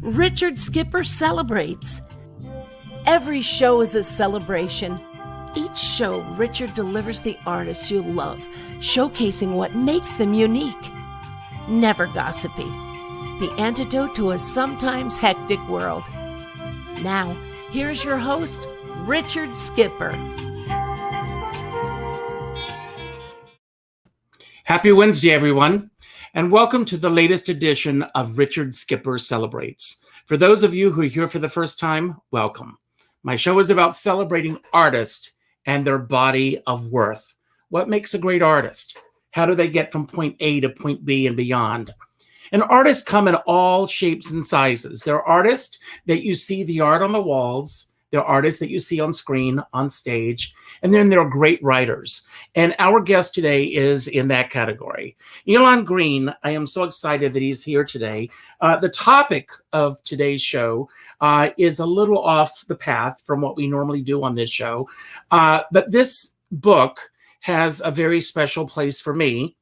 Richard Skipper celebrates. Every show is a celebration. Each show, Richard delivers the artists you love, showcasing what makes them unique. Never gossipy. The antidote to a sometimes hectic world. Now, here's your host, Richard Skipper. Happy Wednesday, everyone, and welcome to the latest edition of Richard Skipper Celebrates. For those of you who are here for the first time, welcome. My show is about celebrating artists and their body of worth. What makes a great artist? How do they get from point A to point B and beyond? And artists come in all shapes and sizes. There are artists that you see the art on the walls. There are artists that you see on screen, on stage, and then there are great writers. And our guest today is in that category. Elon Green, I am so excited that he's here today. The topic of today's show is a little off the path from what we normally do on this show. But this book has a very special place for me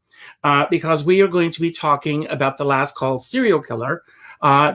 because we are going to be talking about the last call serial killer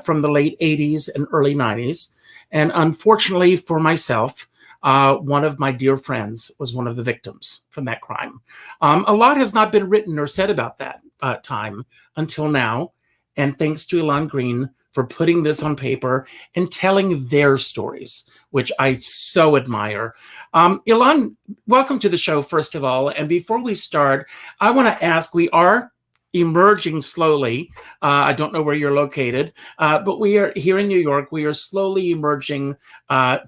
from the late 80s and early 90s. And unfortunately for myself, one of my dear friends was one of the victims from that crime. A lot has not been written or said about that time until now. And thanks to Elon Green for putting this on paper and telling their stories, which I so admire. Elon, welcome to the show, first of all. And before we start, I want to ask, we are emerging slowly. I don't know where you're located, but we are here in New York. We are slowly emerging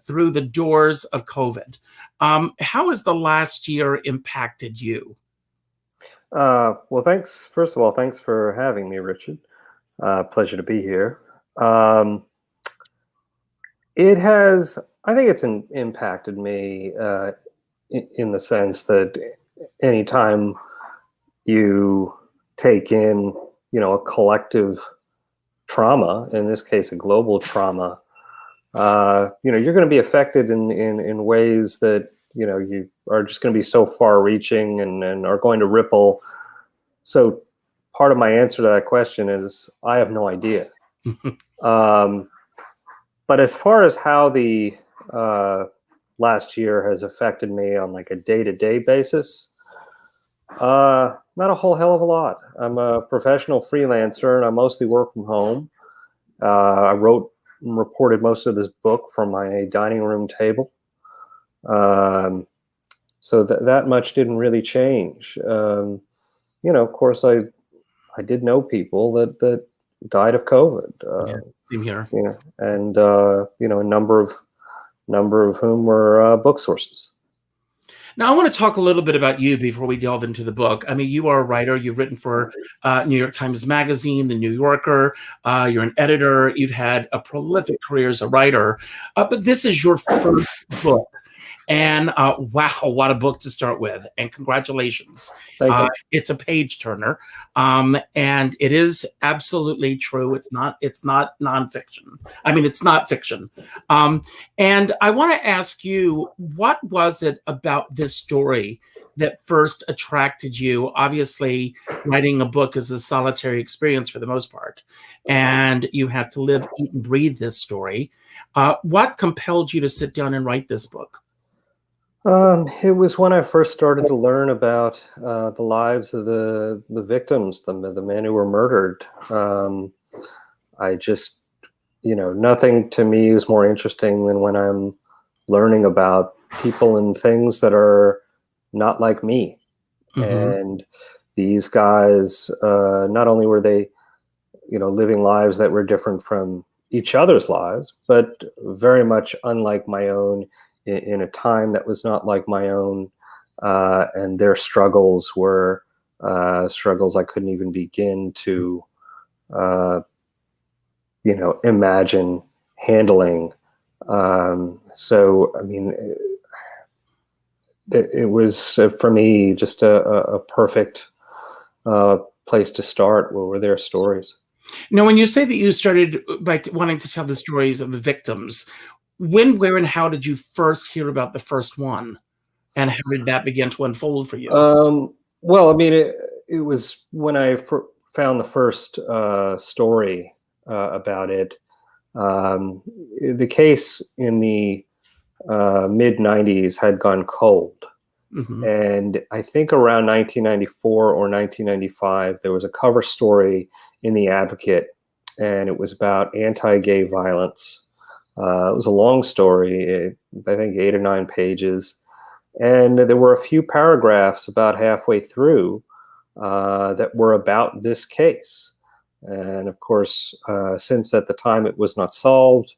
through the doors of COVID. How has the last year impacted you? Well, thanks. First of all, thanks for having me, Richard. Pleasure to be here. It has, I think it's impacted me in the sense that anytime you take in, a collective trauma, in this case, a global trauma, you're going to be affected in ways that, you are just going to be so far reaching and are going to ripple. So part of my answer to that question is, I have no idea. But as far as how the last year has affected me on like a day-to-day basis, not a whole hell of a lot. I'm a professional freelancer and I mostly work from home. I wrote and reported most of this book from my dining room table. So that much didn't really change. Of course, I did know people that died of COVID. Same here. And a number of whom were book sources. Now, I want to talk a little bit about you before we delve into the book. I mean, you are a writer. You've written for New York Times Magazine, The New Yorker. You're an editor. You've had a prolific career as a writer. But this is your first book. And wow, what a book to start with. And congratulations. Thank you. It's a page turner. And it is absolutely true. It's not nonfiction. I mean, it's not fiction. And I want to ask you, what was it about this story that first attracted you? Obviously, writing a book is a solitary experience for the most part. And you have to live, eat, and breathe this story. What compelled you to sit down and write this book? It was when I first started to learn about the lives of the victims, the men who were murdered. I just, nothing to me is more interesting than when I'm learning about people and things that are not like me. Mm-hmm. And these guys, not only were they, living lives that were different from each other's lives, but very much unlike my own, in a time that was not like my own, and their struggles were struggles I couldn't even begin to, imagine handling. So, I mean, it was for me just a perfect place to start were their stories. Now, when you say that you started by wanting to tell the stories of the victims, when, where, and how did you first hear about the first one? And how did that begin to unfold for you? Well, I mean, it was when I found the first story about it. Um, the case in the mid 90s had gone cold. Mm-hmm. And I think around 1994 or 1995, there was a cover story in The Advocate, and it was about anti-gay violence. It was a long story, I think 8 or 9 pages. And there were a few paragraphs about halfway through that were about this case. And of course, since at the time it was not solved,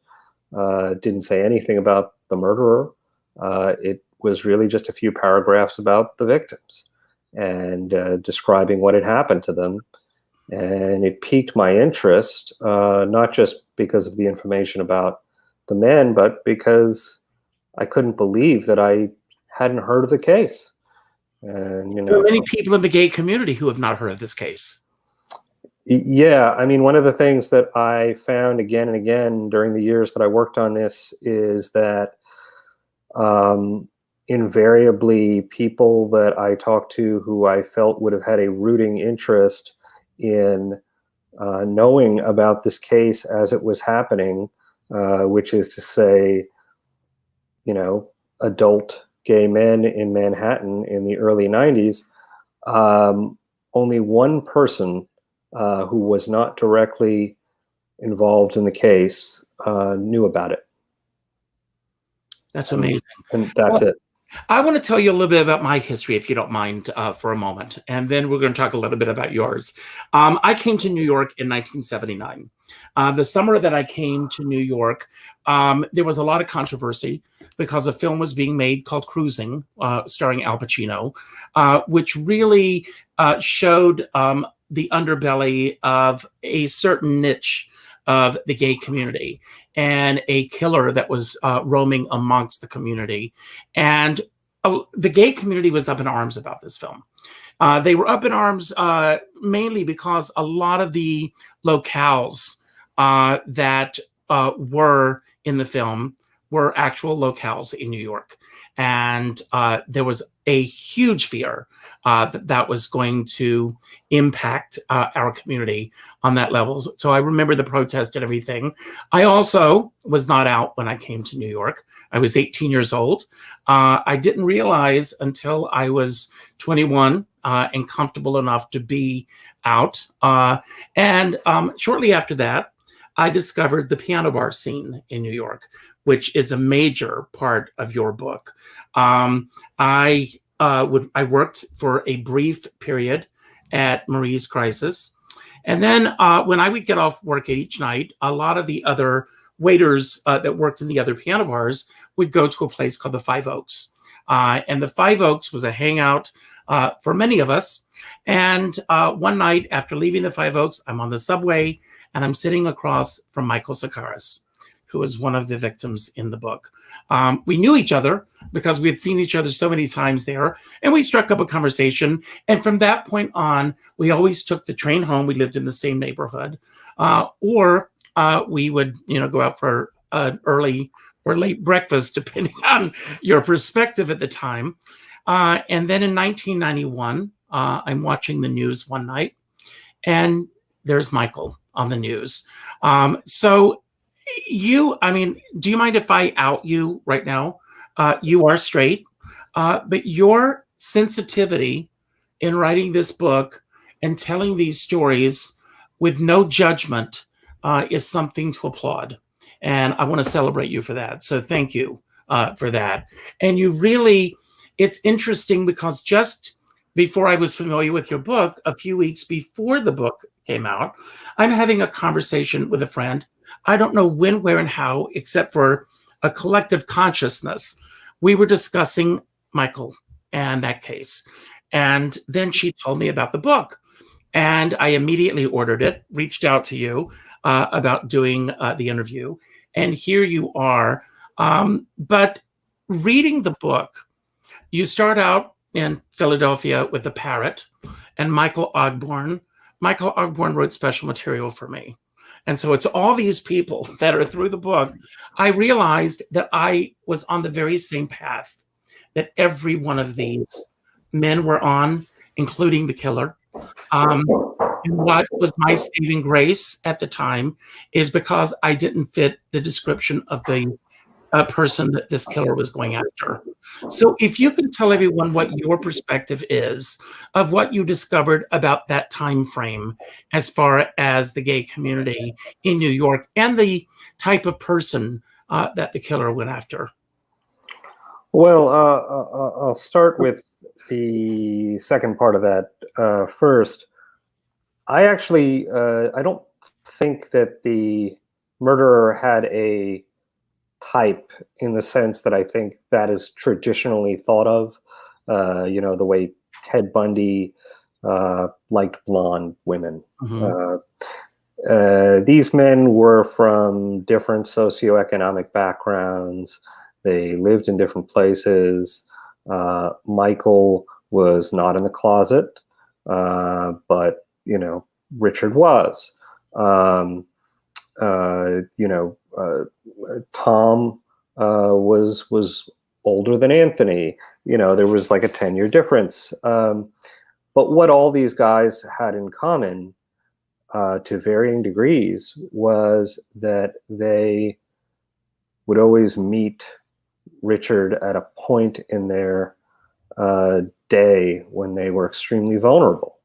didn't say anything about the murderer. It was really just a few paragraphs about the victims and describing what had happened to them. And it piqued my interest, not just because of the information about the men, but because I couldn't believe that I hadn't heard of the case. And, There are many people in the gay community who have not heard of this case. Yeah, I mean, one of the things that I found again and again during the years that I worked on this is that invariably people that I talked to who I felt would have had a rooting interest in knowing about this case as it was happening, which is to say, adult gay men in Manhattan in the early 90s, only one person who was not directly involved in the case knew about it. That's amazing. And that's it. I want to tell you a little bit about my history, if you don't mind, for a moment. And then we're going to talk a little bit about yours. I came to New York in 1979. The summer that I came to New York, there was a lot of controversy because a film was being made called Cruising, starring Al Pacino, which really showed the underbelly of a certain niche of the gay community and a killer that was roaming amongst the community. And the gay community was up in arms about this film. They were up in arms mainly because a lot of the locales that were in the film were actual locales in New York. And there was a huge fear that was going to impact our community on that level. So I remember the protest and everything. I also was not out when I came to New York. I was 18 years old. I didn't realize until I was 21 and comfortable enough to be out. And shortly after that, I discovered the piano bar scene in New York, which is a major part of your book. I worked for a brief period at Marie's Crisis. And then when I would get off work at each night, a lot of the other waiters that worked in the other piano bars would go to a place called the Five Oaks. And the Five Oaks was a hangout for many of us. And one night after leaving the Five Oaks, I'm on the subway and I'm sitting across from Michael Sakaris, who was one of the victims in the book. We knew each other because we had seen each other so many times there, and we struck up a conversation. And from that point on, we always took the train home. We lived in the same neighborhood, or we would, go out for an early or late breakfast, depending on your perspective at the time. And then in 1991, I'm watching the news one night, and there's Michael on the news. So do you mind if I out you right now? You are straight, but your sensitivity in writing this book and telling these stories with no judgment is something to applaud. And I want to celebrate you for that. So thank you for that. And it's interesting because just before I was familiar with your book, a few weeks before the book came out, I'm having a conversation with a friend. I don't know when, where, and how, except for a collective consciousness. We were discussing Michael and that case. And then she told me about the book. And I immediately ordered it, reached out to you about doing the interview. And here you are. But reading the book, you start out in Philadelphia with the Parrot and Michael Ogborn. Michael Ogborn wrote special material for me. And so it's all these people that are through the book. I realized that I was on the very same path that every one of these men were on, including the killer. And what was my saving grace at the time is because I didn't fit the description of the person that this killer was going after. So if you can tell everyone what your perspective is of what you discovered about that time frame as far as the gay community in New York and the type of person that the killer went after. Well, I'll start with the second part of that first. I actually, I don't think that the murderer had a type in the sense that I think that is traditionally thought of. The way Ted Bundy liked blonde women. These men were from different socioeconomic backgrounds. They lived in different places. Michael was not in the closet, but Richard was. Tom was older than Anthony. There was like a 10-year difference. But what all these guys had in common, to varying degrees, was that they would always meet Richard at a point in their day when they were extremely vulnerable.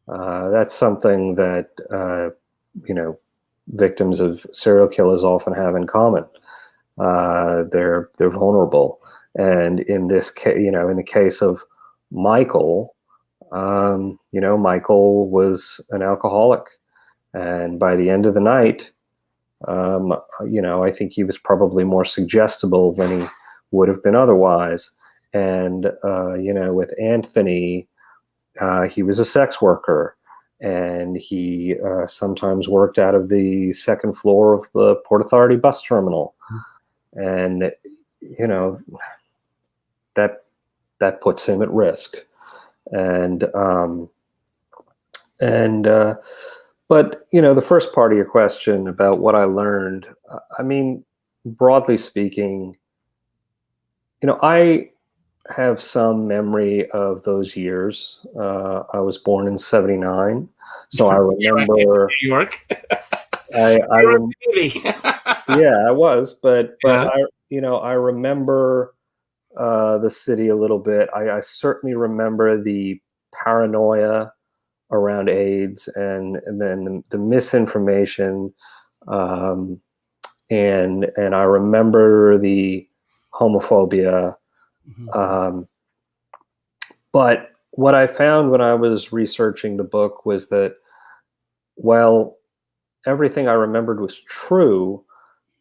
That's something that victims of serial killers often have in common. They're vulnerable, and in this case, in the case of Michael, Michael was an alcoholic, and by the end of the night, I think he was probably more suggestible than he would have been otherwise. And with Anthony, he was a sex worker, and he sometimes worked out of the second floor of the Port Authority bus terminal. And, that puts him at risk. But the first part of your question about what I learned, I mean, broadly speaking, I have some memory of those years. I was born in '79, so I remember New York. Yeah, I was, but Yeah. I remember the city a little bit. I certainly remember the paranoia around AIDS, and then the misinformation, and I remember the homophobia. But what I found when I was researching the book was that while everything I remembered was true,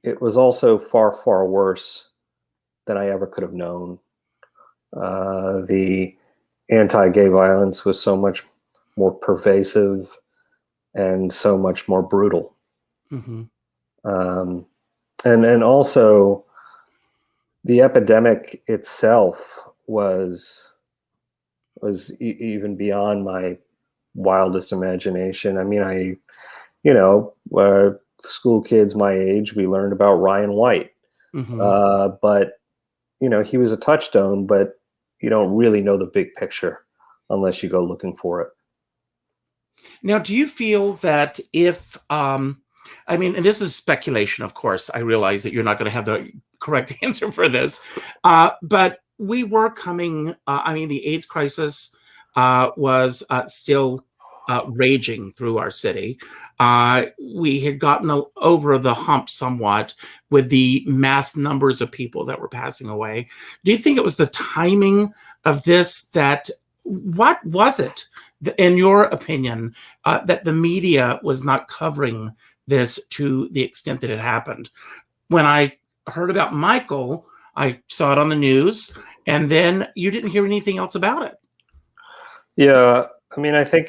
it was also far, far worse than I ever could have known. The anti-gay violence was so much more pervasive and so much more brutal. And also the epidemic itself was even beyond my wildest imagination. I mean, school kids my age, we learned about Ryan White, but he was a touchstone, but you don't really know the big picture unless you go looking for it. Now, do you feel that if, and this is speculation, of course, I realize that you're not going to have the correct answer for this, but we were coming, the AIDS crisis was still raging through our city. We had gotten over the hump somewhat with the mass numbers of people that were passing away. Do you think it was the timing of this what was it, in your opinion, that the media was not covering this to the extent that it happened? When I heard about Michael, I saw it on the news, and then you didn't hear anything else about it. Yeah, I think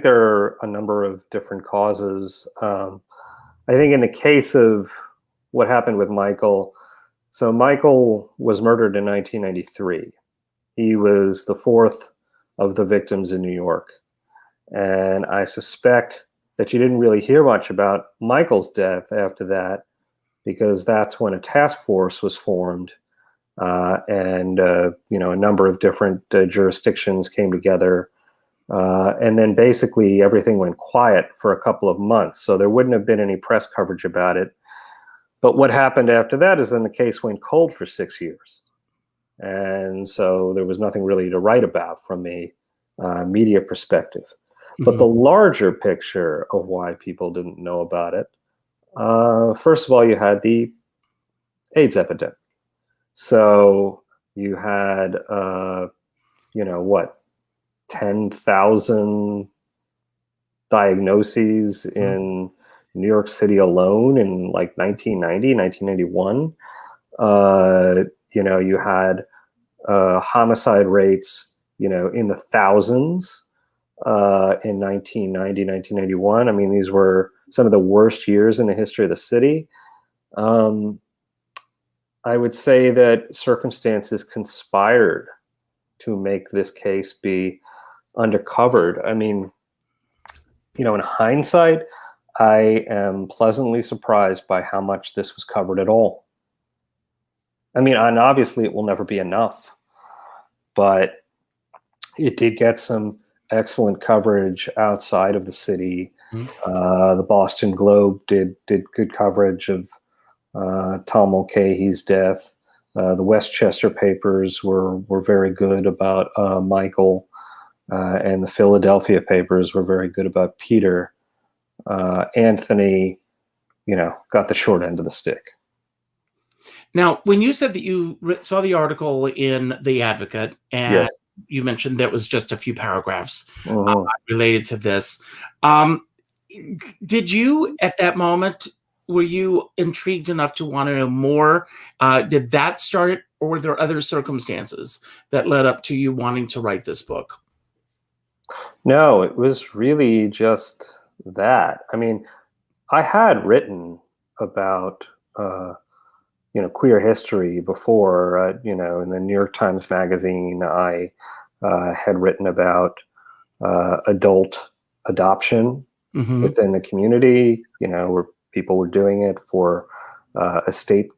there are a number of different causes. I think in the case of what happened with Michael, so Michael was murdered in 1993. He was the fourth of the victims in New York. And I suspect that you didn't really hear much about Michael's death after that, because that's when a task force was formed. And a number of different jurisdictions came together And then basically everything went quiet for a couple of months. So there wouldn't have been any press coverage about it. But what happened after that is then the case went cold for 6 years. And so there was nothing really to write about from a media perspective. But the larger picture of why people didn't know about it, first of all, you had the AIDS epidemic. So you had, 10,000 diagnoses in New York City alone in like 1990, 1991. You had homicide rates, in the thousands in 1990, 1991. I mean, these were some of the worst years in the history of the city. I would say that circumstances conspired to make this case be undercovered. I mean, in hindsight, I am pleasantly surprised by how much this was covered at all. I mean, and obviously it will never be enough, but it did get some excellent coverage outside of the city. The Boston Globe did good coverage of Tom Mulcahy's death. The Westchester papers were very good about Michael, and the Philadelphia papers were very good about Peter. Anthony, got the short end of the stick. Now, when you said that you saw the article in The Advocate, and Yes. you mentioned there was just a few paragraphs related to this, did you, at that moment, were you intrigued enough to want to know more? Did that start it, or were there other circumstances that led up to you wanting to write this book? No, it was really just that. I mean, I had written about queer history before. In the New York Times Magazine, I had written about adult adoption within the community. Where people were doing it for estate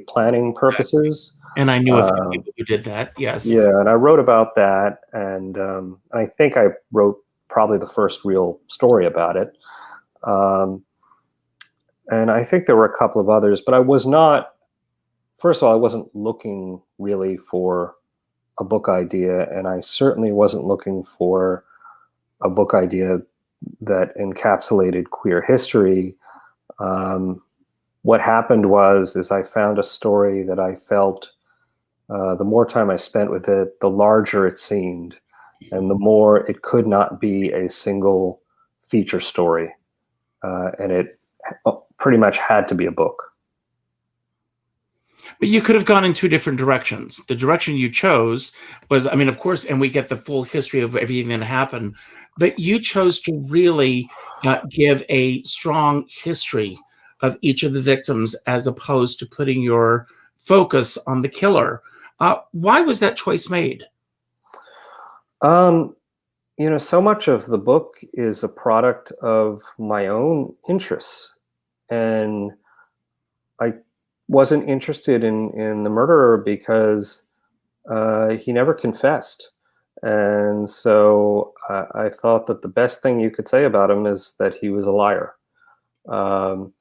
planning purposes. And I knew a few people who did that. Yes. Yeah, and I wrote about that, and I think I wrote probably the first real story about it. And I think there were a couple of others, but I was not. First of all, I wasn't looking really for a book idea, and I certainly wasn't looking for a book idea that encapsulated queer history. What happened is I found a story that I felt, the more time I spent with it, the larger it seemed, and the more it could not be a single feature story. And it pretty much had to be a book. But you could have gone in two different directions. The direction you chose was, I mean, of course, and we get the full history of everything that happened, but you chose to really give a strong history of each of the victims as opposed to putting your focus on the killer. Why was that choice made? So much of the book is a product of my own interests, and I wasn't interested in the murderer because he never confessed. And so I thought that the best thing you could say about him is that he was a liar. But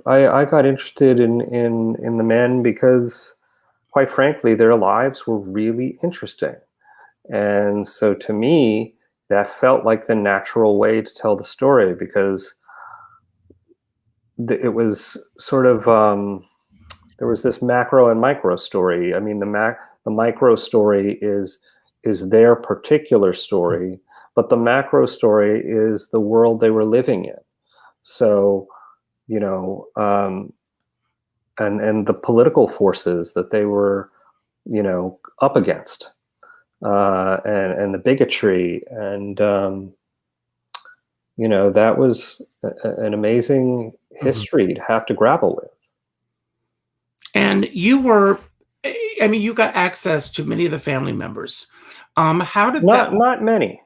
I got interested in the men because, quite frankly, their lives were really interesting. And so to me, that felt like the natural way to tell the story, because it was sort of, there was this macro and micro story. I mean, the micro story is their particular story, but the macro story is the world they were living in. So, and the political forces that they were, up against, and the bigotry, and that was an amazing history to have to grapple with. And you got access to many of the family members. How did not many.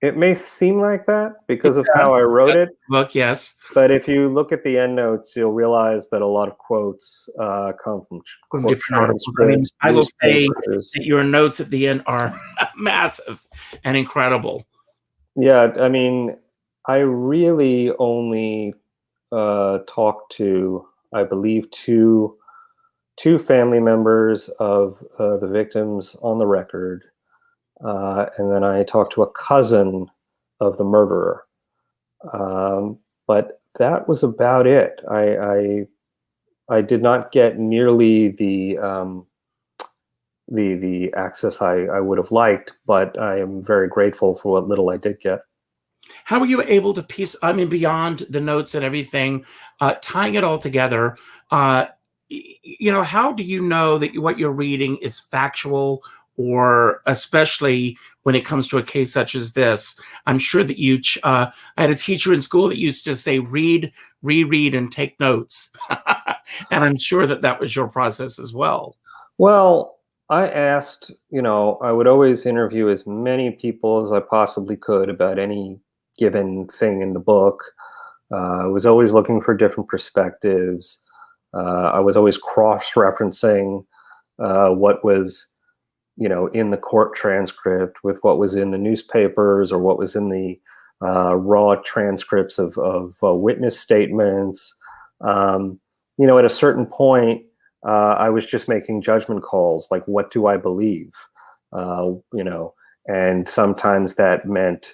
It may seem like that because of how I wrote it. Book, yes. But if you look at the endnotes, you'll realize that a lot of quotes come from different articles. I mean, I will say that your notes at the end are massive and incredible. Yeah, I mean, I really only talked to, I believe, two family members of the victims on the record. And then I talked to a cousin of the murderer. But that was about it. I did not get nearly the access I would have liked, but I am very grateful for what little I did get. How were you able to piece, I mean, beyond the notes and everything, tying it all together, you know, how do you know that what you're reading is factual, or especially when it comes to a case such as this? I'm sure that you, I had a teacher in school that used to say, read, reread, and take notes. And I'm sure that that was your process as well. Well, I asked, you know, I would always interview as many people as I possibly could about any given thing in the book. I was always looking for different perspectives. I was always cross-referencing what was, you know, in the court transcript with what was in the newspapers or what was in the raw transcripts of witness statements. You know, at a certain point, I was just making judgment calls, like, what do I believe? You know, and sometimes that meant,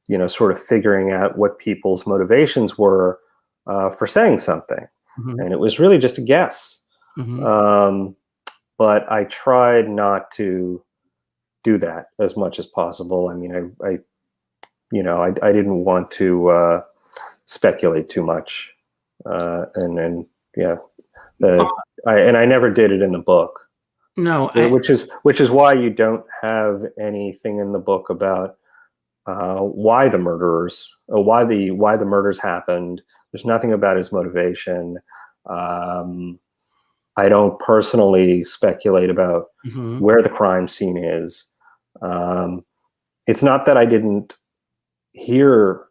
you know, sort of figuring out what people's motivations were for saying something. Mm-hmm. And it was really just a guess. Mm-hmm. But I tried not to do that as much as possible. I mean, I you know, I didn't want to speculate too much. And yeah, I never did it in the book. No, which is why you don't have anything in the book about why the murders, or why the murders happened. There's nothing about his motivation. I don't personally speculate about mm-hmm. where the crime scene is. It's not that I didn't hear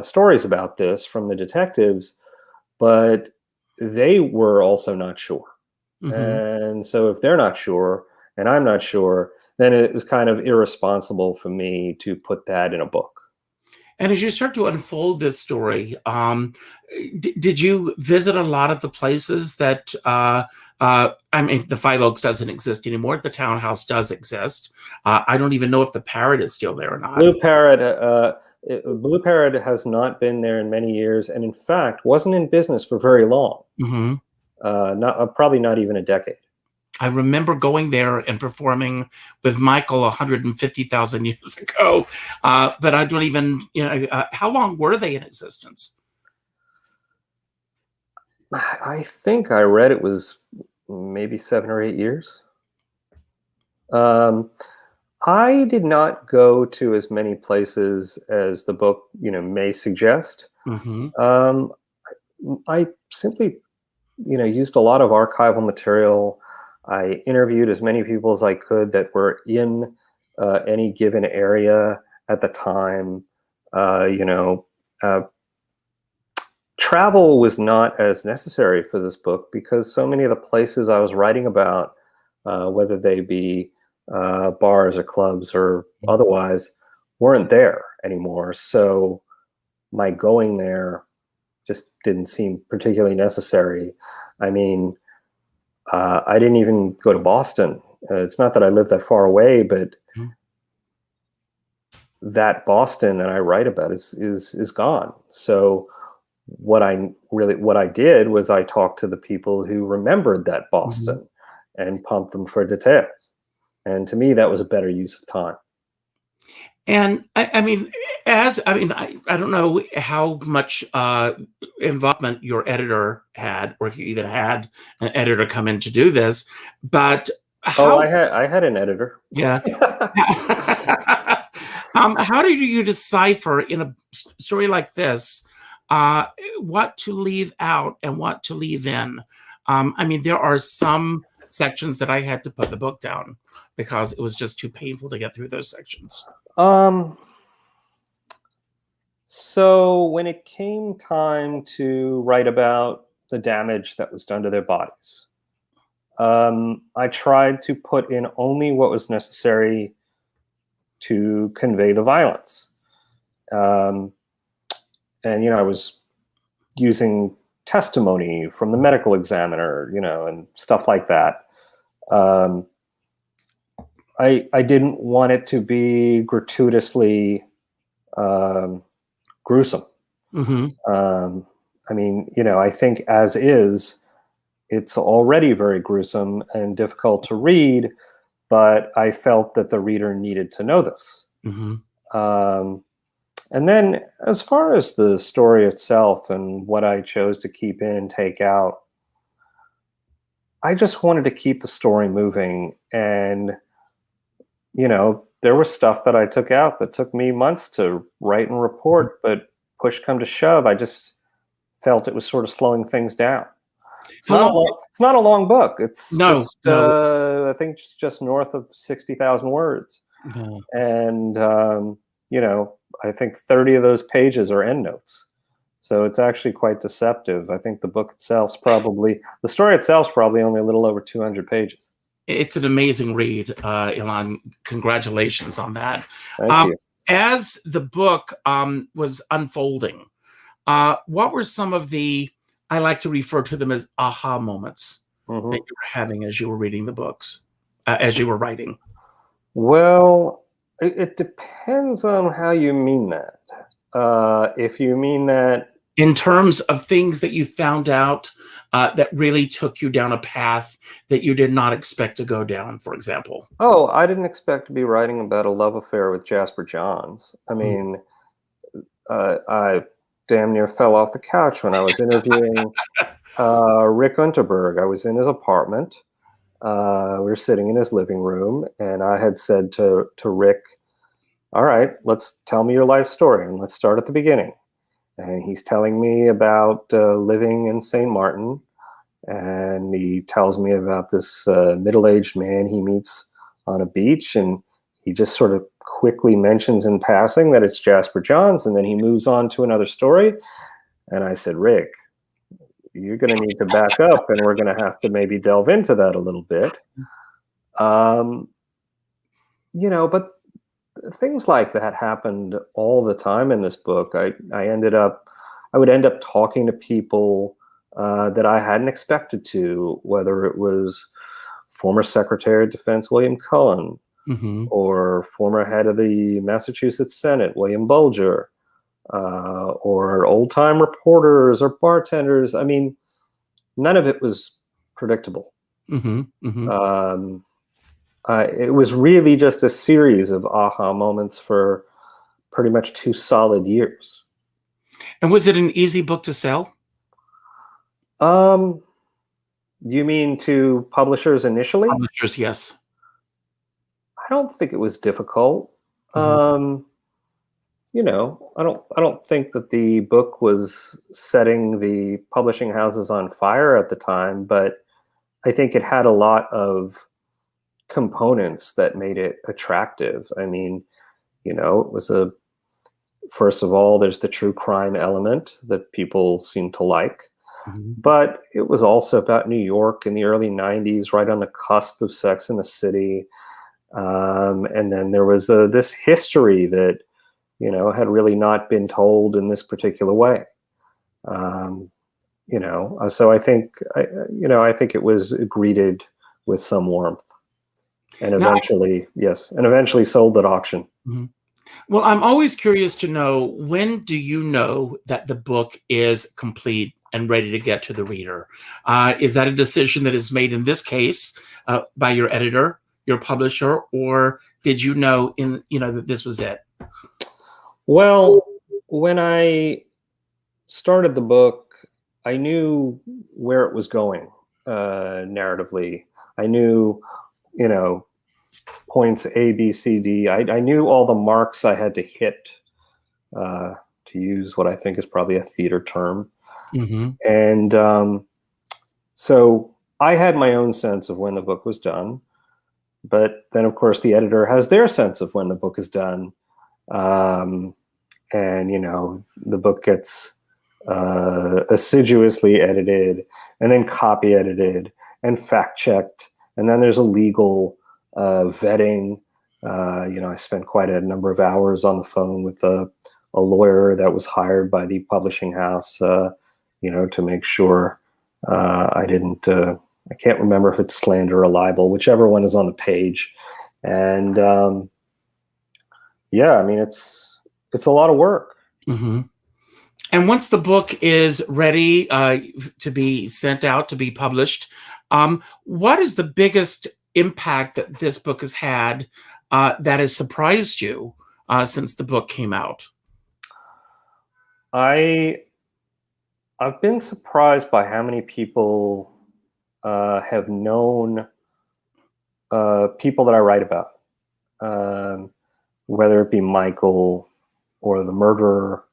stories about this from the detectives, but they were also not sure. Mm-hmm. And so if they're not sure and I'm not sure, then it was kind of irresponsible for me to put that in a book. And as you start to unfold this story, did you visit a lot of the places that, I mean, the Five Oaks doesn't exist anymore. The Townhouse does exist. I don't even know if the Parrot is still there or not. Blue Parrot has not been there in many years, and in fact, wasn't in business for very long. Mm-hmm. Probably not even a decade. I remember going there and performing with Michael 150,000 years ago, but I don't even, you know, how long were they in existence? I think I read it was maybe 7 or 8 years. I did not go to as many places as the book, you know, may suggest. Mm-hmm. I simply, you know, used a lot of archival material. I interviewed as many people as I could that were in any given area at the time. You know, travel was not as necessary for this book because so many of the places I was writing about, whether they be bars or clubs or otherwise, weren't there anymore. So my going there just didn't seem particularly necessary. I mean, I didn't even go to Boston. It's not that I live that far away, but that Boston that I write about is gone. So what I did was I talked to the people who remembered that Boston and pumped them for details. And to me, that was a better use of time. And I mean, I don't know how much involvement your editor had, or if you even had an editor come in to do this, but I had an editor. Yeah. How did you decipher in a story like this what to leave out and what to leave in? I mean, there are some sections that I had to put the book down because it was just too painful to get through those sections. So when it came time to write about the damage that was done to their bodies, I tried to put in only what was necessary to convey the violence. And, I was using testimony from the medical examiner, and stuff like that. I didn't want it to be gratuitously gruesome. Mm-hmm. I think as is, it's already very gruesome and difficult to read, but I felt that the reader needed to know this. Mm-hmm. And then as far as the story itself and what I chose to keep in and take out, I just wanted to keep the story moving. And, there was stuff that I took out that took me months to write and report, but push come to shove, I just felt it was sort of slowing things down. It's not a long book. It's I think just north of 60,000 words. No. And, I think 30 of those pages are endnotes. So it's actually quite deceptive. I think the story itself is probably only a little over 200 pages. It's an amazing read, Ilan. Congratulations on that. Thank you. As the book was unfolding, what were some of the, I like to refer to them as aha moments that you were having as you were reading the books, as you were writing? Well, it depends on how you mean that. If you mean that in terms of things that you found out that really took you down a path that you did not expect to go down, for example. Oh, I didn't expect to be writing about a love affair with Jasper Johns. I mean, I damn near fell off the couch when I was interviewing Rick Unterberg. I was in his apartment. We were sitting in his living room, and I had said to Rick, all right, tell me your life story, and let's start at the beginning. And he's telling me about living in St. Martin, and he tells me about this middle-aged man he meets on a beach, and he just sort of quickly mentions in passing that it's Jasper Johns, and then he moves on to another story. And I said, Rick, you're going to need to back up, and we're going to have to maybe delve into that a little bit. But things like that happened all the time in this book. I would end up talking to people that I hadn't expected to, whether it was former Secretary of Defense William Cohen, or former head of the Massachusetts Senate William Bulger, or old-time reporters or bartenders. I mean, none of it was predictable. It was really just a series of aha moments for pretty much 2 solid years. And was it an easy book to sell? You mean to publishers initially? Publishers, yes. I don't think it was difficult. I don't think that the book was setting the publishing houses on fire at the time, but I think it had a lot of components that made it attractive. I mean, it was first of all, there's the true crime element that people seem to like, but it was also about New York in the early 90s, right on the cusp of Sex and the City. And then there was this history that, had really not been told in this particular way. So I think it was greeted with some warmth. And eventually sold at auction. Well, I'm always curious to know, when do you know that the book is complete and ready to get to the reader? Is that a decision that is made in this case by your editor, your publisher, or did you know that this was it? Well, when I started the book, I knew where it was going narratively. I knew, points A, B, C, D. I knew all the marks I had to hit, to use what I think is probably a theater term. And so I had my own sense of when the book was done. But then, of course, the editor has their sense of when the book is done. And the book gets assiduously edited and then copy edited and fact checked, and then there's a legal vetting. I spent quite a number of hours on the phone with a lawyer that was hired by the publishing house, to make sure I didn't. I can't remember if it's slander or libel, whichever one is on the page. And yeah, I mean, it's a lot of work. Mm-hmm. And once the book is ready to be sent out, to be published, what is the biggest impact that this book has had that has surprised you since the book came out? I've been surprised by how many people have known people that I write about, whether it be Michael or the murderer,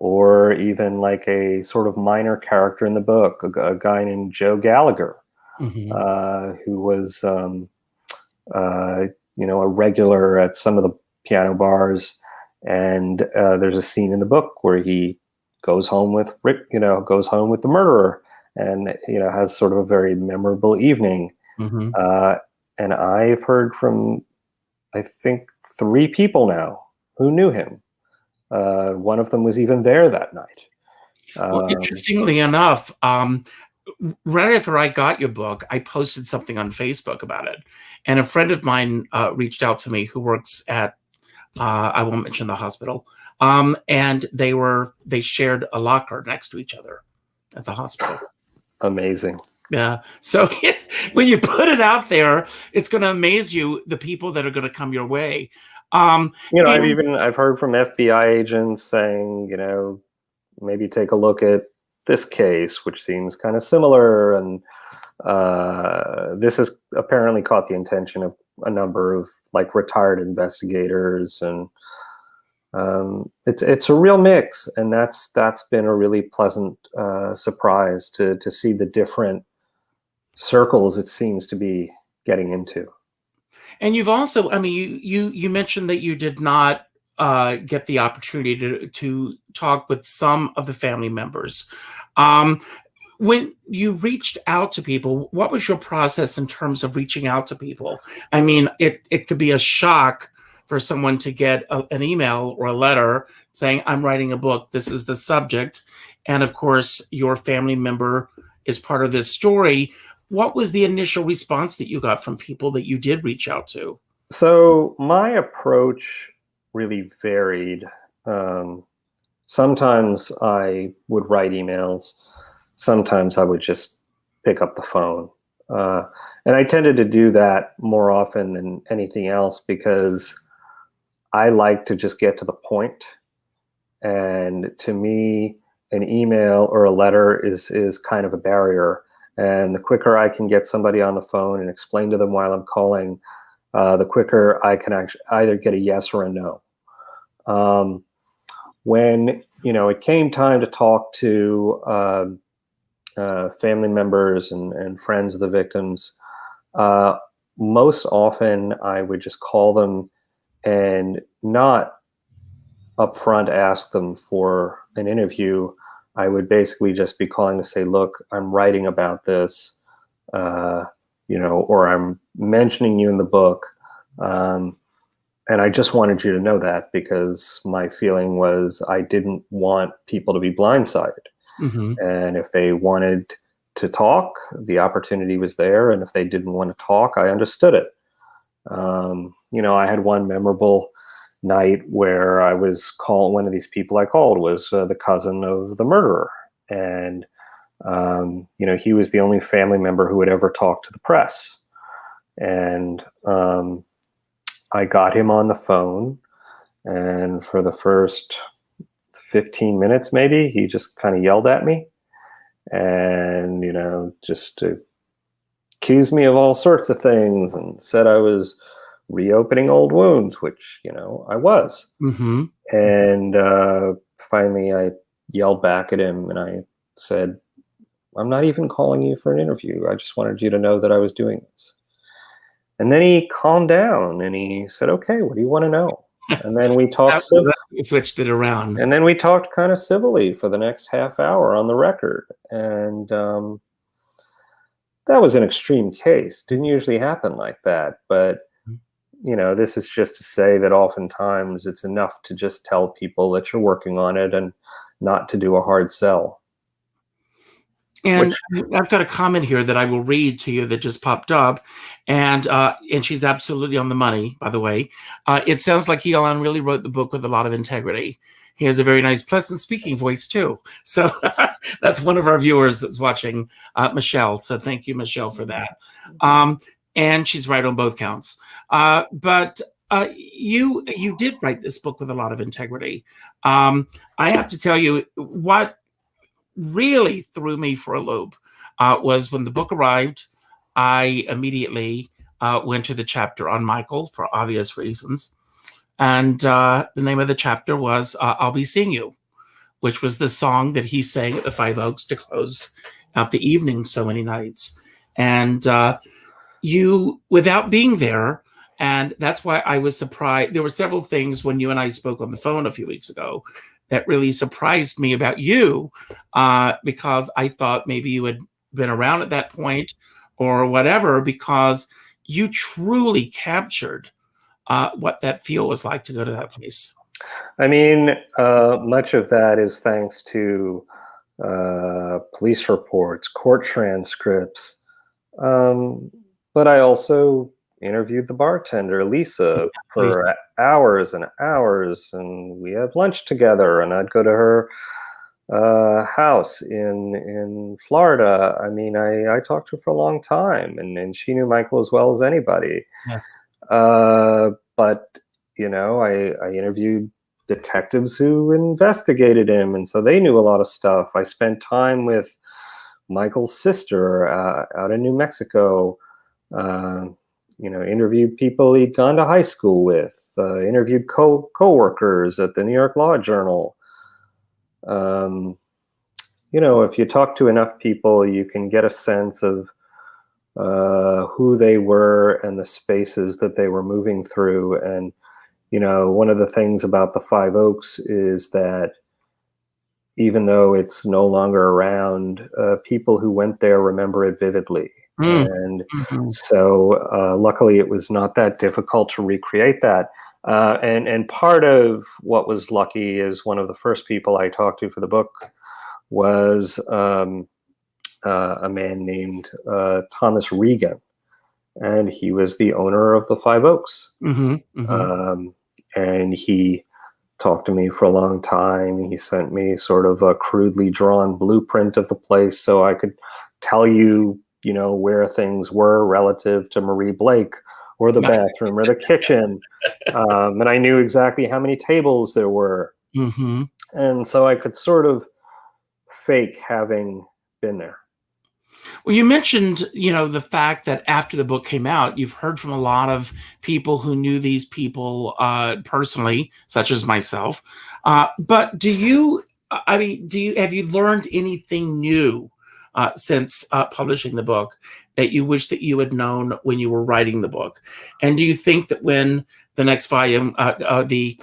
or even like a sort of minor character in the book, a guy named Joe Gallagher, who was, a regular at some of the piano bars. And there's a scene in the book where he goes home with the murderer, and has sort of a very memorable evening. And I've heard from, I think, 3 people now who knew him. One of them was even there that night. Well, interestingly enough, right after I got your book, I posted something on Facebook about it, and a friend of mine reached out to me who works at I won't mention the hospital, and they shared a locker next to each other at the hospital. Amazing. Yeah. So it's, when you put it out there, it's going to amaze you, the people that are going to come your way. I've heard from FBI agents saying, maybe take a look at this case, which seems kind of similar. And this has apparently caught the attention of a number of like retired investigators, and it's a real mix. And that's been a really pleasant surprise to see the different circles it seems to be getting into. And you've also, I mean, you mentioned that you did not get the opportunity to talk with some of the family members. When you reached out to people, what was your process in terms of reaching out to people? I mean, it could be a shock for someone to get an email or a letter saying, I'm writing a book, this is the subject. And of course, your family member is part of this story. What was the initial response that you got from people that you did reach out to? So my approach really varied. Sometimes I would write emails. Sometimes I would just pick up the phone. And I tended to do that more often than anything else because I like to just get to the point. And to me, an email or a letter is kind of a barrier. And the quicker I can get somebody on the phone and explain to them while I'm calling, the quicker I can actually either get a yes or a no. When it came time to talk to family members and friends of the victims, most often I would just call them and not upfront ask them for an interview. I would basically just be calling to say, look, I'm writing about this, or I'm mentioning you in the book. And I just wanted you to know that because my feeling was I didn't want people to be blindsided. Mm-hmm. And if they wanted to talk, the opportunity was there. And if they didn't want to talk, I understood it. I had one memorable night where I was called, one of these people I called was the cousin of the murderer. And, he was the only family member who had ever talked to the press. And I got him on the phone. And for the first 15 minutes, maybe, he just kind of yelled at me and, just accused me of all sorts of things and said I was reopening old wounds, which, I was. Mm-hmm. And finally I yelled back at him and I said, I'm not even calling you for an interview. I just wanted you to know that I was doing this. And then he calmed down and he said, okay, what do you want to know? And then we talked switched it around. And then we talked kind of civilly for the next half hour on the record. And that was an extreme case. Didn't usually happen like that. But, this is just to say that oftentimes it's enough to just tell people that you're working on it and not to do a hard sell. And I've got a comment here that I will read to you that just popped up, and she's absolutely on the money, by the way. It sounds like Elon really wrote the book with a lot of integrity. He has a very nice, pleasant speaking voice, too. So that's one of our viewers that's watching, Michelle. So thank you, Michelle, for that. And she's right on both counts. But you did write this book with a lot of integrity. I have to tell you, what really threw me for a loop was when the book arrived. I immediately went to the chapter on Michael for obvious reasons. And the name of the chapter was I'll Be Seeing You, which was the song that he sang at the Five Oaks to close out the evening so many nights. And you, without being there, and that's why I was surprised. There were several things when you and I spoke on the phone a few weeks ago that really surprised me about you, because I thought maybe you had been around at that point or whatever, because you truly captured what that feel was like to go to that place. I mean, much of that is thanks to police reports, court transcripts. But I also interviewed the bartender, Lisa, for hours and hours, and we had lunch together, and I'd go to her house in Florida. I mean, I talked to her for a long time, and she knew Michael as well as anybody. Yes. But, I interviewed detectives who investigated him, and so they knew a lot of stuff. I spent time with Michael's sister out in New Mexico. Interviewed people he'd gone to high school with, interviewed co-workers at the New York Law Journal. If you talk to enough people, you can get a sense of who they were and the spaces that they were moving through. And, one of the things about the Five Oaks is that even though it's no longer around, people who went there remember it vividly. And so luckily it was not that difficult to recreate that. And part of what was lucky is one of the first people I talked to for the book was a man named Thomas Regan. And he was the owner of the Five Oaks. And he talked to me for a long time. He sent me sort of a crudely drawn blueprint of the place so I could tell you, where things were relative to Marie Blake or the bathroom or the kitchen. And I knew exactly how many tables there were. And so I could sort of fake having been there. Well, you mentioned, the fact that after the book came out, you've heard from a lot of people who knew these people personally, such as myself. But have you learned anything new since publishing the book that you wish that you had known when you were writing the book? And do you think that when the next volume, the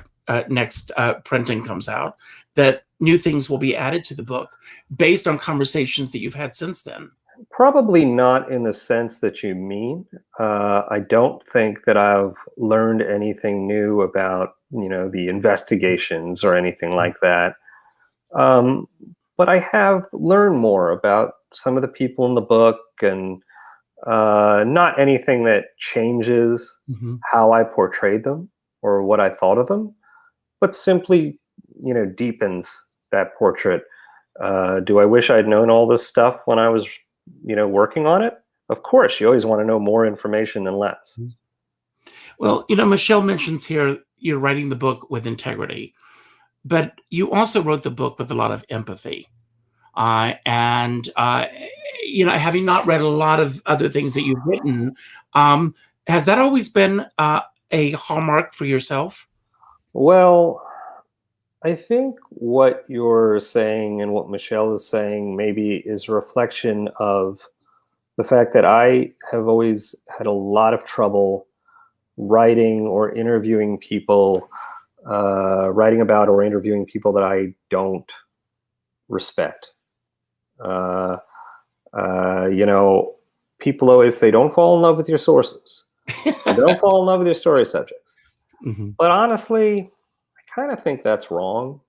next printing comes out, that new things will be added to the book based on conversations that you've had since then? Probably not in the sense that you mean. I don't think that I've learned anything new about, the investigations or anything like that. But I have learned more about some of the people in the book, and not anything that changes how I portrayed them or what I thought of them, but simply, deepens that portrait. Do I wish I'd known all this stuff when I was working on it? Of course, you always want to know more information than less. Well, Michelle mentions here you're writing the book with integrity, but you also wrote the book with a lot of empathy. And having not read a lot of other things that you've written, has that always been a hallmark for yourself? Well, I think what you're saying and what Michelle is saying maybe is a reflection of the fact that I have always had a lot of trouble writing or interviewing people writing about or interviewing people that I don't respect. You know, people always say, don't fall in love with your sources. Don't fall in love with your story subjects. Mm-hmm. But honestly, I kind of think that's wrong.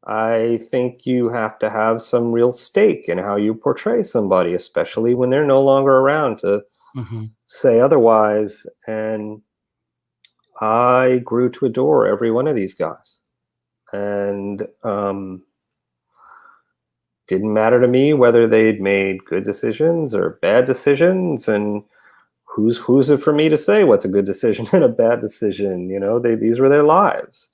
I think you have to have some real stake in how you portray somebody, especially when they're no longer around to Mm-hmm. say otherwise. And I grew to adore every one of these guys. And didn't matter to me whether they'd made good decisions or bad decisions. And who's it for me to say what's a good decision and a bad decision? You know, these were their lives.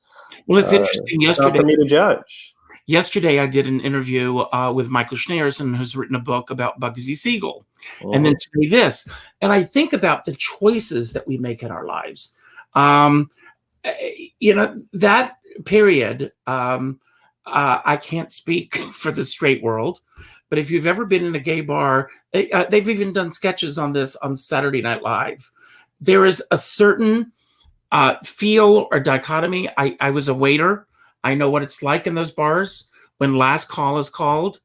Well, it's interesting. It's not for me to judge. Yesterday, I did an interview with Michael Schneerson, who's written a book about Bugsy Siegel. Mhm. And then today this. And I think about the choices that we make in our lives. You know, that period, I can't speak for the straight world, but if you've ever been in a gay bar, they've even done sketches on this on Saturday Night Live. There is a certain feel or dichotomy. I was a waiter. I know what it's like in those bars when last call is called,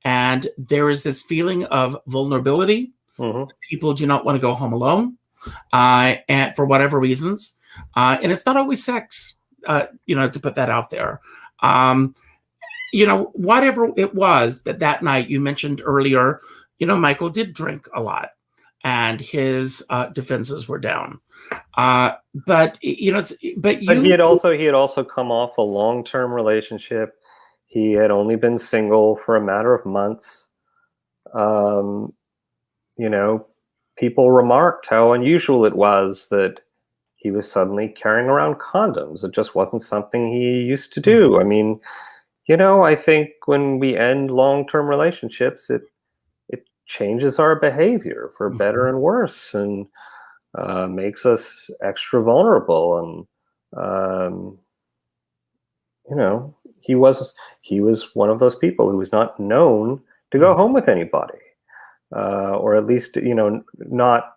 and there is this feeling of vulnerability. Mhm. People do not want to go home alone, and for whatever reasons, and it's not always sex. You know, to put that out there. You know, whatever it was that night you mentioned earlier, you know, Michael did drink a lot, and his defenses were down. But you know, but he had also come off a long-term relationship. He had only been single for a matter of months. You know, people remarked how unusual it was that he was suddenly carrying around condoms. It just wasn't something he used to do. I mean, you know, I think when we end long-term relationships, it changes our behavior for better and worse, and makes us extra vulnerable. And you know, he was one of those people who was not known to go home with anybody, or at least, you know, not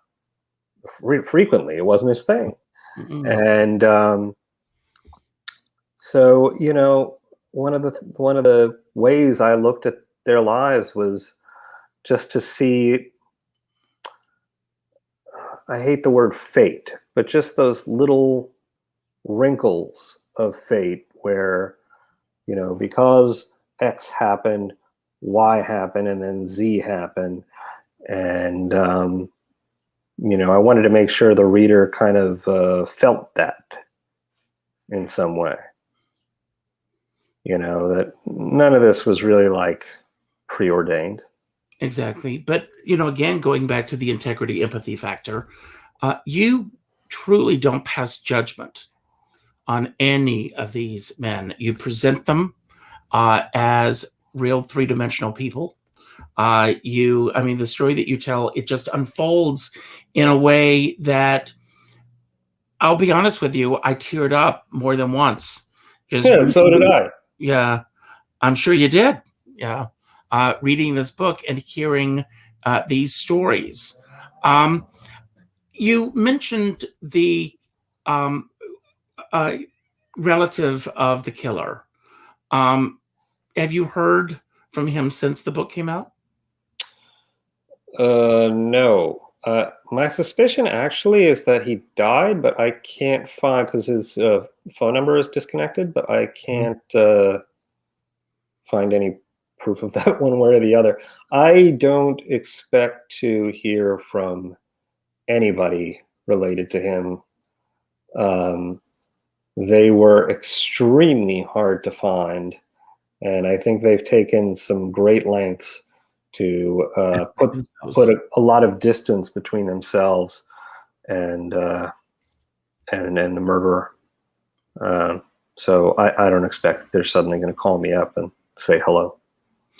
frequently. It wasn't his thing. And so, you know, one of the ways I looked at their lives was just to see, I hate the word fate, but just those little wrinkles of fate where, you know, because X happened, Y happened, and then Z happened. And, you know, I wanted to make sure the reader kind of felt that in some way. You know, that none of this was really like preordained. Exactly. But, you know, again, going back to the integrity, empathy factor, you truly don't pass judgment on any of these men. You present them as real three-dimensional people. I mean, the story that you tell, it just unfolds in a way that, I'll be honest with you, I teared up more than once. Yeah, so did I. Yeah, I'm sure you did. Yeah. Reading this book and hearing these stories. You mentioned the relative of the killer. Have you heard from him since the book came out? No. My suspicion actually is that he died, but I can't find, because his phone number is disconnected, but I can't find any proof of that one way or the other. I don't expect to hear from anybody related to him. They were extremely hard to find, and I think they've taken some great lengths to put a lot of distance between themselves and the murderer. So I don't expect they're suddenly going to call me up and say hello.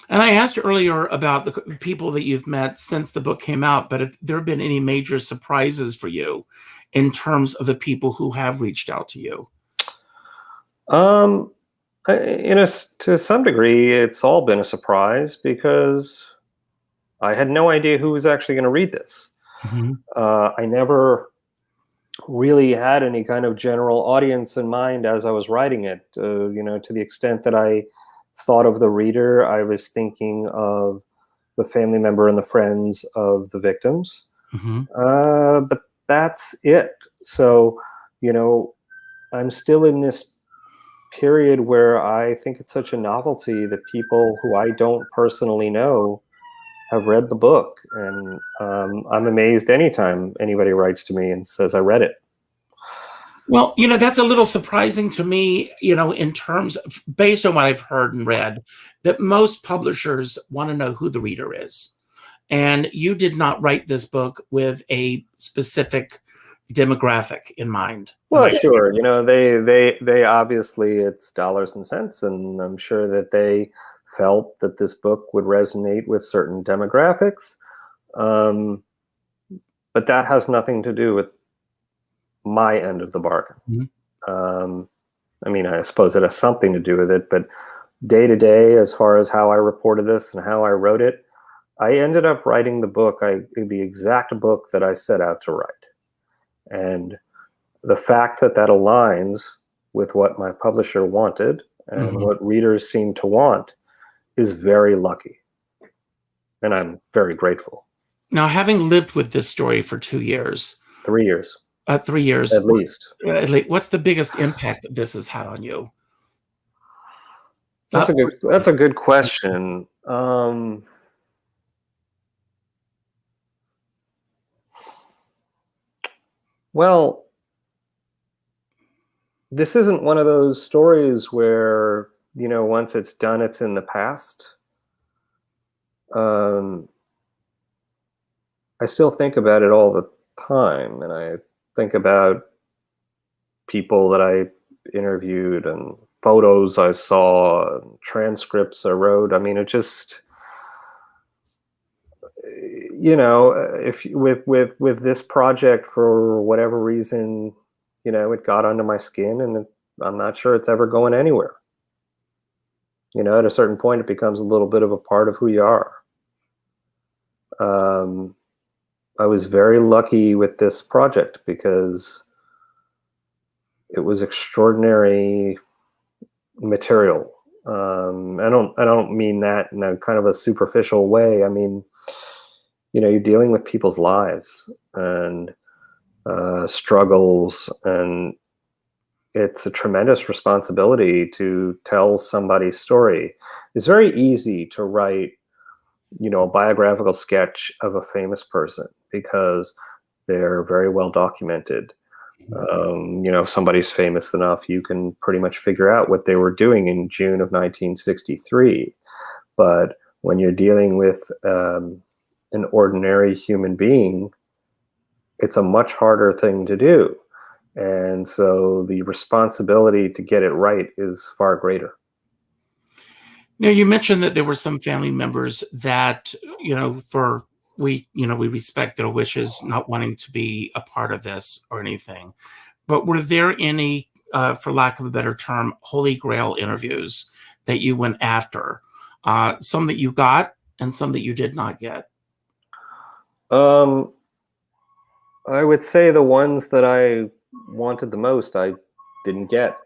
And I asked earlier about the people that you've met since the book came out, but if there have been any major surprises for you in terms of the people who have reached out to you? To some degree, it's all been a surprise because I had no idea who was actually going to read this. Mm-hmm. I never really had any kind of general audience in mind as I was writing it. To the extent that I thought of the reader, I was thinking of the family member and the friends of the victims. Mm-hmm. But that's it. So, I'm still in this period where I think it's such a novelty that people who I don't personally know have read the book. And I'm amazed anytime anybody writes to me and says, I read it. Well, that's a little surprising to me, in terms of, based on what I've heard and read, that most publishers want to know who the reader is. And you did not write this book with a specific demographic in mind. Well, sure. They obviously, it's dollars and cents, and I'm sure that they felt that this book would resonate with certain demographics. But that has nothing to do with my end of the bargain. Mm-hmm. I suppose it has something to do with it, but day to day, as far as how I reported this and how I wrote it, I ended up writing the exact book that I set out to write. And the fact that aligns with what my publisher wanted and Mm-hmm. what readers seem to want is very lucky. And I'm very grateful. Now, having lived with this story for 2 years. 3 years. 3 years. At least. What's the biggest impact that this has had on you? That's a good question. Well, this isn't one of those stories where, once it's done, it's in the past. I still think about it all the time, and I think about people that I interviewed and photos I saw and transcripts I wrote. It just, if with this project, for whatever reason, it got under my skin, and I'm not sure it's ever going anywhere. At a certain point, it becomes a little bit of a part of who you are. I was very lucky with this project because it was extraordinary material. I don't mean that in a kind of a superficial way. You're dealing with people's lives and struggles, and it's a tremendous responsibility to tell somebody's story. It's very easy to write, a biographical sketch of a famous person because they're very well documented. If somebody's famous enough, you can pretty much figure out what they were doing in June of 1963. But when you're dealing with an ordinary human being, it's a much harder thing to do. And so the responsibility to get it right is far greater. Now, you mentioned that there were some family members that, we respect their wishes, not wanting to be a part of this or anything. But were there any, for lack of a better term, holy grail interviews that you went after? Some that you got and some that you did not get? I would say the ones that I wanted the most, I didn't get.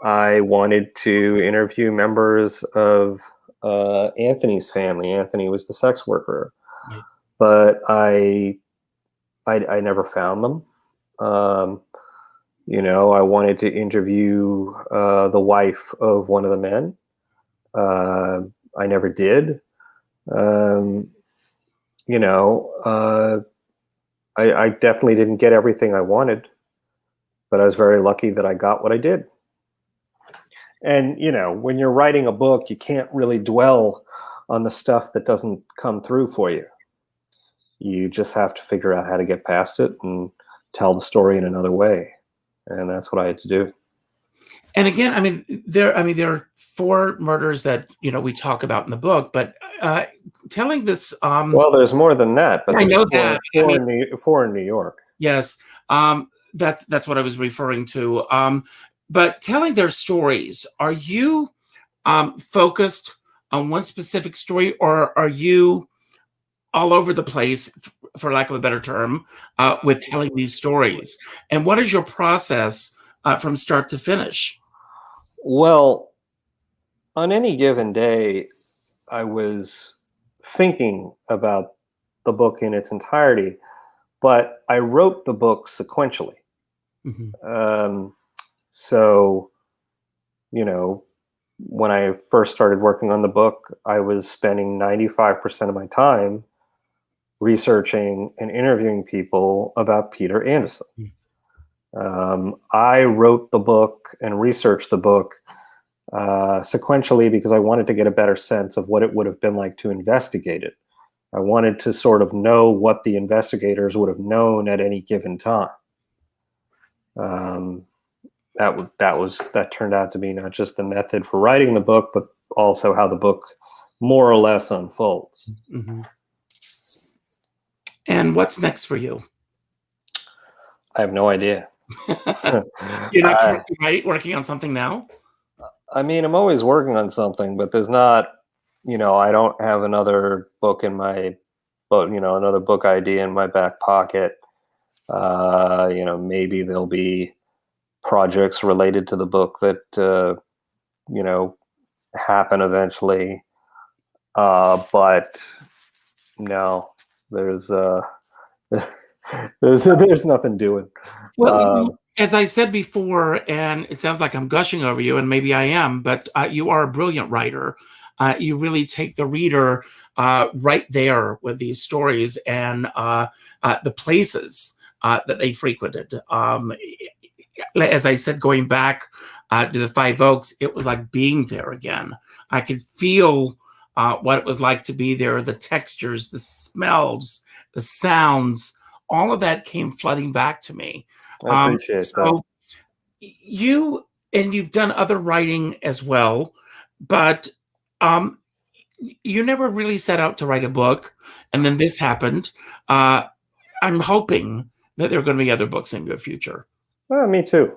I wanted to interview members of Anthony's family. Anthony was the sex worker, Right. But I never found them. I wanted to interview the wife of one of the men. I never did. I definitely didn't get everything I wanted, but I was very lucky that I got what I did. And, when you're writing a book, you can't really dwell on the stuff that doesn't come through for you. You just have to figure out how to get past it and tell the story in another way. And that's what I had to do. And again, there are 4 murders that, we talk about in the book, but telling this... well, there's more than that, but I know that. 4 in New York. Yes. That's what I was referring to. But telling their stories, are you focused on one specific story, or are you all over the place for lack of a better term, with telling these stories? And what is your process from start to finish? Well, on any given day, I was thinking about the book in its entirety, but I wrote the book sequentially. So, you know, when I first started working on the book, I was spending 95% of my time researching and interviewing people about Peter Anderson. I wrote the book and researched the book sequentially because I wanted to get a better sense of what it would have been like to investigate it. I wanted to sort of know what the investigators would have known at any given time. That turned out to be not just the method for writing the book, but also how the book more or less unfolds. And what's next for you? I have no idea. You're not currently working on something now? I mean, I'm always working on something, but there's not, I don't have another book in my, another book idea in my back pocket. Maybe there'll be projects related to the book that, happen eventually. But no, there's nothing doing. Well, as I said before, and it sounds like I'm gushing over you, and maybe I am, but you are a brilliant writer. You really take the reader right there with these stories and the places that they frequented. As I said, going back to the Five Oaks, it was like being there again. I could feel what it was like to be there, the textures, the smells, the sounds, all of that came flooding back to me. I appreciate that. You've done other writing as well, but you never really set out to write a book, and then this happened. I'm hoping that there are going to be other books in your future. Me too.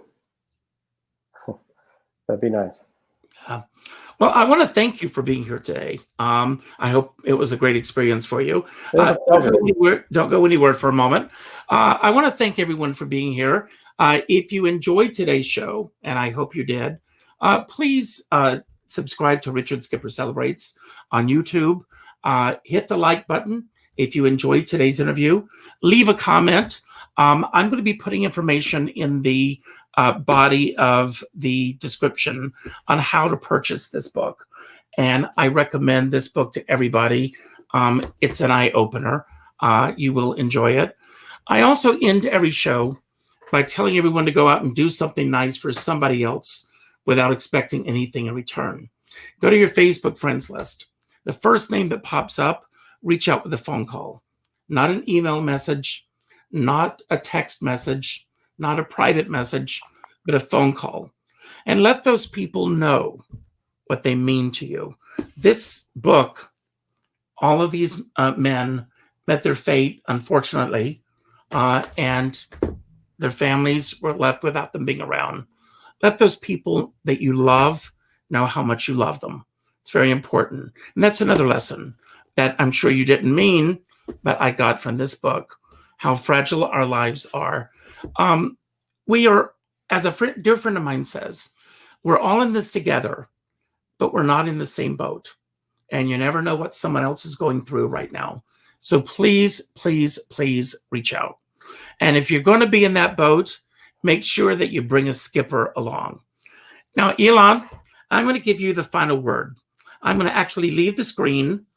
That'd be nice. Well, I want to thank you for being here today. I hope it was a great experience for you. Don't go anywhere for a moment. I want to thank everyone for being here. If you enjoyed today's show, and I hope you did, please subscribe to Richard Skipper Celebrates on YouTube. Hit the like button if you enjoyed today's interview. Leave a comment. I'm going to be putting information in the body of the description on how to purchase this book. And I recommend this book to everybody. It's an eye-opener. You will enjoy it. I also end every show by telling everyone to go out and do something nice for somebody else without expecting anything in return. Go to your Facebook friends list. The first name that pops up, reach out with a phone call. Not an email message, not a text message, not a private message, but a phone call. And let those people know what they mean to you. This book, all of these men met their fate, unfortunately, and their families were left without them being around. Let those people that you love know how much you love them. It's very important. And that's another lesson that I'm sure you didn't mean, but I got from this book, how fragile our lives are. We are, as a dear friend of mine says, we're all in this together, but we're not in the same boat. And you never know what someone else is going through right now. So please, please, please reach out. And if you're going to be in that boat, make sure that you bring a skipper along. Now, Elon, I'm going to give you the final word. I'm going to actually leave the screen,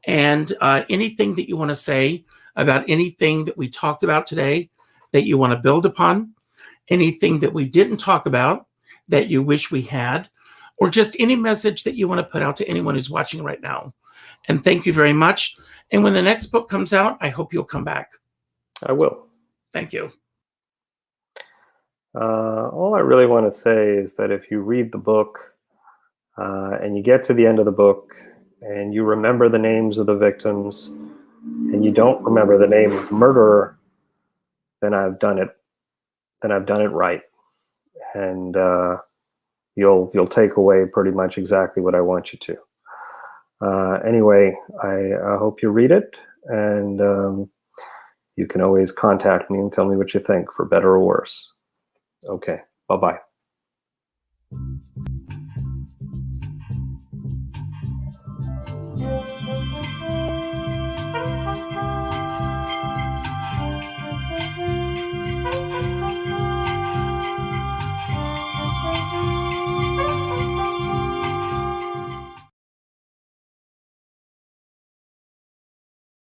and anything that you want to say about anything that we talked about today that you want to build upon, anything that we didn't talk about that you wish we had, or just any message that you want to put out to anyone who's watching right now. And thank you very much. And when the next book comes out, I hope you'll come back. I will. Thank you. All I really want to say is that if you read the book and you get to the end of the book and you remember the names of the victims and you don't remember the name of the murderer, then I've done it. Then I've done it right. And you'll take away pretty much exactly what I want you to. Anyway, I hope you read it, and You can always contact me and tell me what you think, for better or worse. Okay, bye-bye.